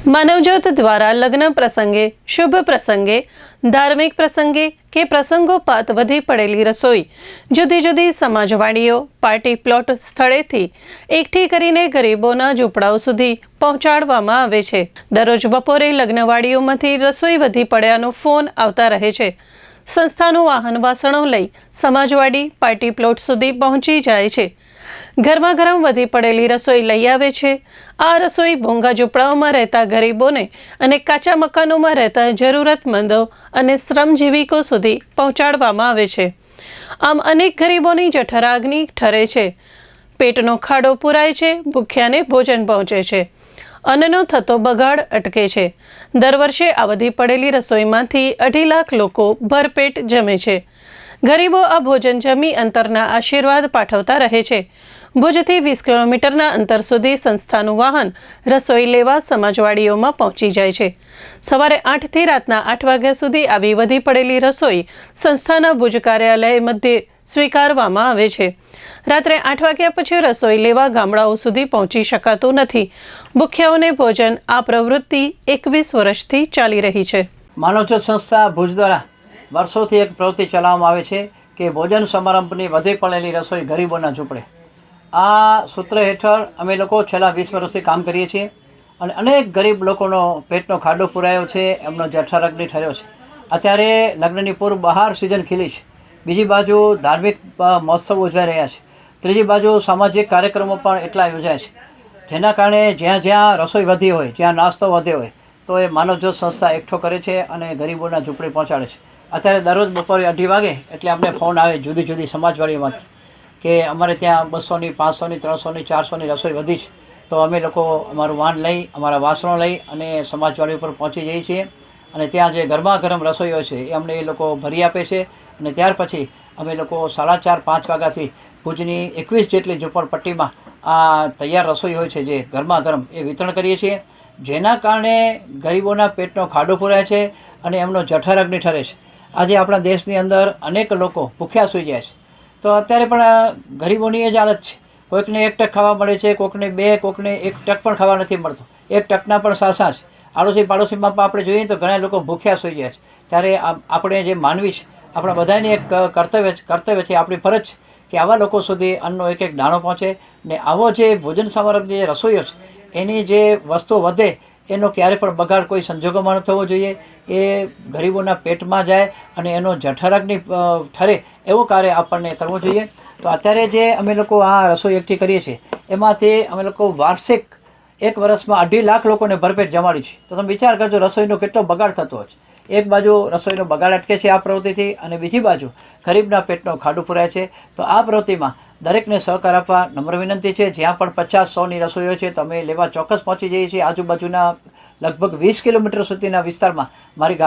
માનવજ્યોત દ્વારા લગ્ન પ્રસંગે, શુભ પ્રસંગે, ધાર્મિક પ્રસંગે કે પ્રસંગોપાત વધી પડેલી રસોઈ જુદી જુદી સમાજવાડીઓ, પાર્ટી પ્લોટ સ્થળેથી એકઠી કરીને ગરીબોના ઝૂંપડાઓ સુધી પહોંચાડવામાં આવે છે। દરરોજ બપોરે લગ્નવાડીઓમાંથી રસોઈ વધી પડ્યાનો ફોન આવતા રહે છે। સંસ્થાનું વાહન વાસણો લઈ સમાજવાડી, પાર્ટી પ્લોટ સુધી પહોંચી જાય છે। ઘરમાં ગરમ વધી પડેલી રસોઈ લઈ આવે છે। આ રસોઈ ભોંગા ઝૂંપડાઓમાં રહેતા ગરીબોને અને કાચા મકાનોમાં રહેતા જરૂરતમંદો અને શ્રમજીવીકો સુધી પહોંચાડવામાં આવે છે। આમ અનેક ગરીબોની જઠરાગ્નિ ઠરે છે, પેટનો ખાડો પૂરાય છે, ભૂખ્યાને ભોજન પહોંચે છે, અન્નનો થતો બગાડ અટકે છે। દર વર્ષે આ વધી પડેલી રસોઈમાંથી 2.5 લાખ લોકો ભરપેટ જમે છે। ગરીબો આ ભોજન જમી અંતરના આશીર્વાદ પાઠવતા રહે છે। ભુજથી 20 કિલોમીટરના અંતર સુધી સંસ્થાનું વાહન રસોઈ લેવા સમાજવાડીઓમાં પહોંચી જાય છે। સવારે 8 થી રાતના 8 વાગ્યા સુધી આવી વધી પડેલી રસોઈ સંસ્થાના ભુજ કાર્યાલય મધ્યે સ્વીકારવામાં આવે છે। રાત્રે 8 વાગ્યા પછી રસોઈ લેવા ગામડાઓ સુધી પહોંચી શકાતું નથી। ભૂખ્યાઓને ભોજન આ પ્રવૃત્તિ 21 વર્ષથી ચાલી રહી છે। માનવજ્યોત સંસ્થા ભુજ દ્વારા વર્ષોથી એક પ્રવૃત્તિ ચલાવવામાં આવે છે કે ભોજન સમારંભની વધી પડેલી રસોઈ ગરીબોના ઝૂંપડે। આ સૂત્ર હેઠળ અમે લોકો છેલ્લા 20 વર્ષથી કામ કરીએ છીએ અને અનેક ગરીબ લોકોનો પેટનો ખાડો પૂરાયો છે, એમનો જઠરાગ્નિ ઠર્યો છે। અત્યારે લગ્નની પૂર્વ બહાર સિઝન ખીલી છે, બીજી બાજુ ધાર્મિક મહોત્સવ ઉજવાઈ રહ્યા છે, ત્રીજી બાજુ સામાજિક કાર્યક્રમો પણ એટલા યોજાય છે, જેના કારણે જ્યાં જ્યાં રસોઈ વધી હોય, જ્યાં નાસ્તો વધ્યો હોય તો એ માનવજ્યોત સંસ્થા એકઠો કરે છે અને ગરીબોના ઝૂંપડે પહોંચાડે છે। અત્યારે દરરોજ બપોરે 2:30 વાગે એટલે આપણે ફોન આવે જુદી જુદી સમાજવાડીઓમાંથી કે અમારે ત્યાં 200ની, 500ની, 300ની, 400ની રસોઈ વધી છે, તો અમે લોકો અમારું વાહન લઈ, અમારા વાસણો લઈ અને સમાજવાડી ઉપર પહોંચી જઈએ છીએ અને ત્યાં જે ગરમા ગરમ રસોઈ હોય છે એ અમને એ લોકો ભરી આપે છે અને ત્યાર પછી અમે લોકો 4:30-5 વાગ્યાથી ભુજની 21 જેટલી ઝૂંપડપટ્ટીમાં આ તૈયાર રસોઈ હોય છે જે ગરમા ગરમ એ વિતરણ કરીએ છીએ, જેના કારણે ગરીબોના પેટનો ખાડો પૂરાય છે અને એમનો જઠરાગ્નિ ઠરે છે। આજે આપણા દેશની અંદર અનેક લોકો ભૂખ્યા સૂઈ જાય છે, તો અત્યારે પણ ગરીબોની એ જ હાલત છે। કોઈકને 1 ટક ખાવા મળે છે, કોઈકને 2, કોઈકને 1 ટક પણ ખાવા નથી મળતો, 1 ટકના પણ સાસા છે। આડોશી પાડોશીમાં પણ આપણે જોઈએ તો ઘણા લોકો ભૂખ્યા સૂઈ જાય છે। ત્યારે આપણે જે માનવી છે, આપણા બધાની એક કર્તવ્ય છે, આપણી ફરજ છે કે આવા લોકો સુધી અન્નનો એક દાણો પહોંચે ને આવો જે ભોજન સમારંભ જે રસોઈઓ છે એની જે વસ્તુ વધે એનો ક્યારે પણ બગાડ કોઈ સંજોગોમાં ન થવો જોઈએ। એ ગરીબોના પેટમાં જાય અને એનો જઠરાગ્નિ ઠરે એવું કાર્ય આપણને કરવું જોઈએ। તો અત્યારે જે અમે લોકો આ રસોઈ એકઠી કરીએ છીએ એમાંથી અમે લોકો વાર્ષિક 1 વર્ષમાં 2.5 લાખ લોકોને ભરપેટ જમાડી છે। તો તમે વિચાર કરજો રસોઈનો કેટલો બગાડ થતો હોય છે। એક બાજુ રસોઈનો બગાડ અટકે છે આ પ્રવૃત્તિથી અને બીજી બાજુ ગરીબના પેટનો ખાડું પૂરાય છે। તો આ પ્રવૃત્તિમાં દરેકને સહકાર આપવા નમ્ર વિનંતી છે। જ્યાં પણ 50-100ની રસોઈ હોય છે તો અમે લેવા ચોક્કસ પહોંચી જઈએ છીએ। આજુબાજુના લગભગ 20 કિલોમીટર સુધીના વિસ્તારમાં મારી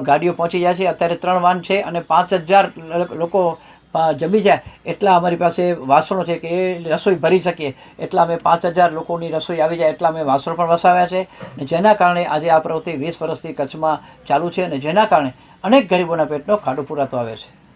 ગાડીઓ પહોંચી જાય છે। અત્યારે 3 વાન છે અને 5000 લોકો જમી જાય એટલા અમારી પાસે વાસણો છે કે એ રસોઈ ભરી શકીએ એટલા અમે 5000 લોકોની રસોઈ આવી જાય એટલા અમે વાસણો પણ વસાવ્યા છે ને જેના કારણે આજે આ પ્રવૃત્તિ 20 વર્ષથી કચ્છમાં ચાલુ છે અને જેના કારણે અનેક ગરીબોના પેટનો ખાડો પૂરાતો આવે છે।